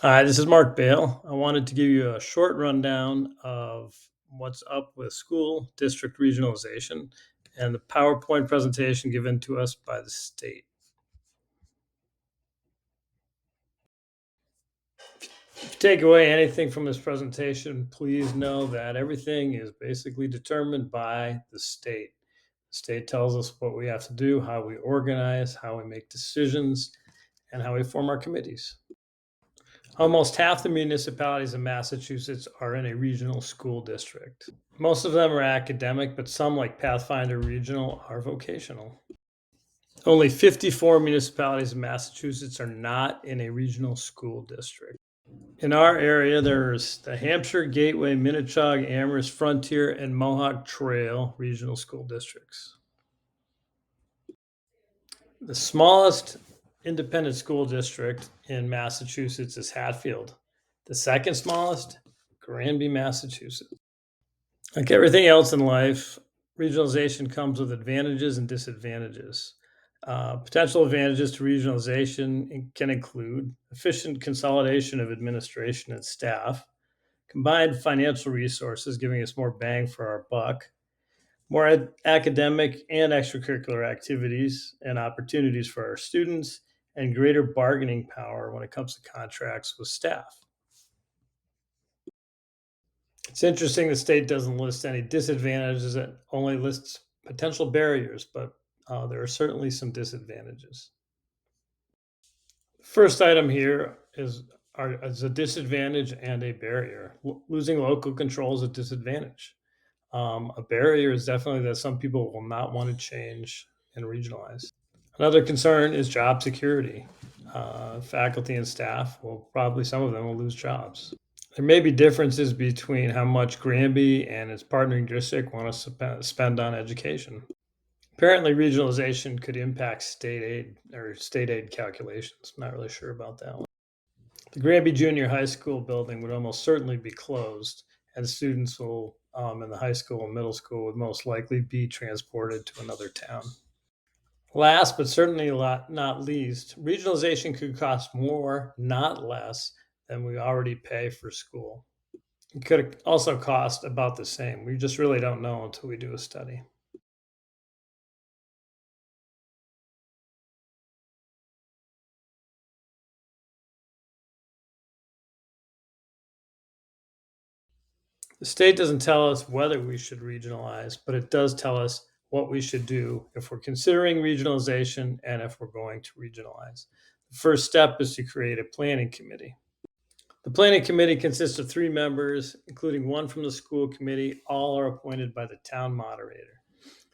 Hi, this is Mark Bale. I wanted to give you a short rundown of what's up with school district regionalization and the PowerPoint presentation given to us by the state. If you take away anything from this presentation, please know that everything is basically determined by the state. The state tells us what we have to do, how we organize, how we make decisions, and how we form our committees. Almost half the municipalities in Massachusetts are in a regional school district. Most of them are academic, but some, like Pathfinder Regional, are vocational. Only 54 municipalities in Massachusetts are not in a regional school district. In our area, there's the Hampshire, Gateway, Minnechaug, Amherst, Frontier, and Mohawk Trail regional school districts. The smallest independent school district in Massachusetts is Hatfield. The second smallest, Granby, Massachusetts. Like everything else in life, regionalization comes with advantages and disadvantages. Potential advantages to regionalization can include efficient consolidation of administration and staff, combined financial resources, giving us more bang for our buck, more academic and extracurricular activities and opportunities for our students, and greater bargaining power when it comes to contracts with staff. It's interesting the state doesn't list any disadvantages, it only lists potential barriers, but there are certainly some disadvantages. First item here is a disadvantage and a barrier. Losing local control is a disadvantage. A barrier is definitely that some people will not want to change and regionalize. Another concern is job security. Faculty and staff will probably, some of them will lose jobs. There may be differences between how much Granby and its partnering district want to spend on education. Apparently, regionalization could impact state aid or state aid calculations. I'm not really sure about that one. The Granby Junior High School building would almost certainly be closed, and students will in the high school and middle school would most likely be transported to another town. Last but certainly not least, regionalization could cost more, not less, than we already pay for school. It could also cost about the same. We just really don't know until we do a study. The state doesn't tell us whether we should regionalize, but it does tell us what we should do if we're considering regionalization and if we're going to regionalize. The first step is to create a planning committee. The planning committee consists of 3 members, including one from the school committee. All are appointed by the town moderator.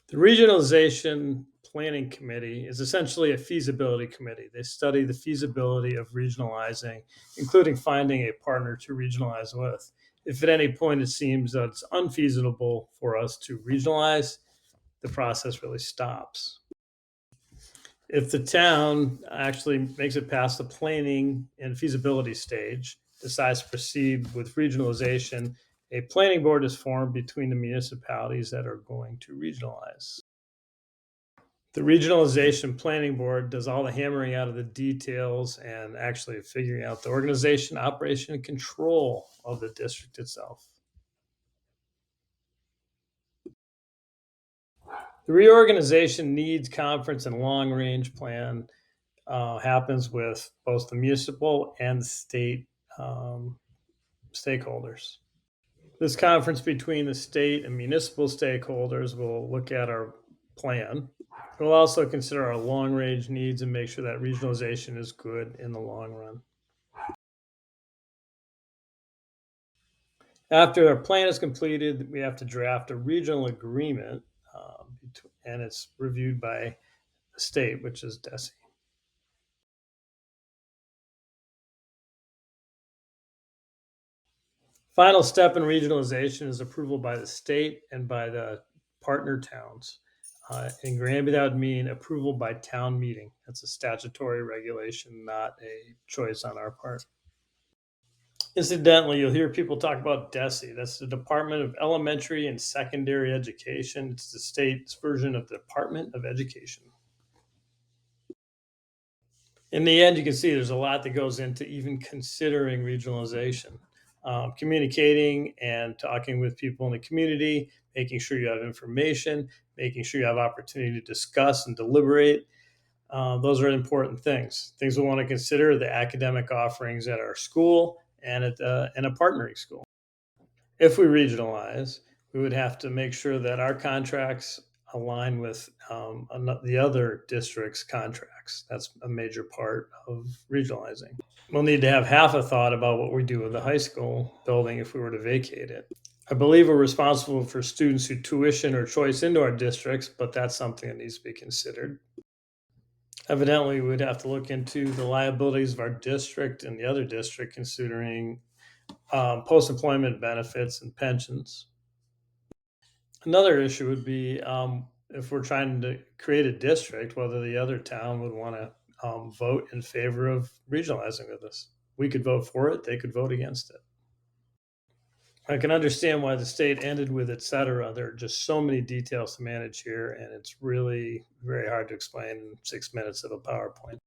The Regionalization Planning Committee is essentially a feasibility committee. They study the feasibility of regionalizing, including finding a partner to regionalize with. If at any point it seems that it's unfeasible for us to regionalize, the process really stops. If the town actually makes it past the planning and feasibility stage, decides to proceed with regionalization, a planning board is formed between the municipalities that are going to regionalize. The regionalization planning board does all the hammering out of the details and actually figuring out the organization, operation, and control of the district itself. The reorganization needs conference and long range plan happens with both the municipal and state stakeholders. This conference between the state and municipal stakeholders will look at our plan. We'll also consider our long range needs and make sure that regionalization is good in the long run. After our plan is completed, we have to draft a regional agreement, and it's reviewed by the state, which is DESE. Final step in regionalization is approval by the state and by the partner towns. In Granby, that would mean approval by town meeting. That's a statutory regulation, not a choice on our part. Incidentally, you'll hear people talk about DESE. That's the Department of Elementary and Secondary Education. It's the state's version of the Department of Education. In the end, you can see there's a lot that goes into even considering regionalization. Communicating and talking with people in the community, making sure you have information, making sure you have opportunity to discuss and deliberate. Those are important things. Things we want to consider are the academic offerings at our school and at and a partnering school. If we regionalize, we would have to make sure that our contracts align with the other district's contracts. That's a major part of regionalizing. We'll need to have half a thought about what we do with the high school building if we were to vacate it. I believe we're responsible for students who tuition or choice into our districts, but that's something that needs to be considered. Evidently, we'd have to look into the liabilities of our district and the other district, considering post-employment benefits and pensions. Another issue would be if we're trying to create a district, whether the other town would want to vote in favor of regionalizing with us. We could vote for it, they could vote against it. I can understand why the state ended with et cetera. There are just so many details to manage here, and it's really very hard to explain in 6 minutes of a PowerPoint.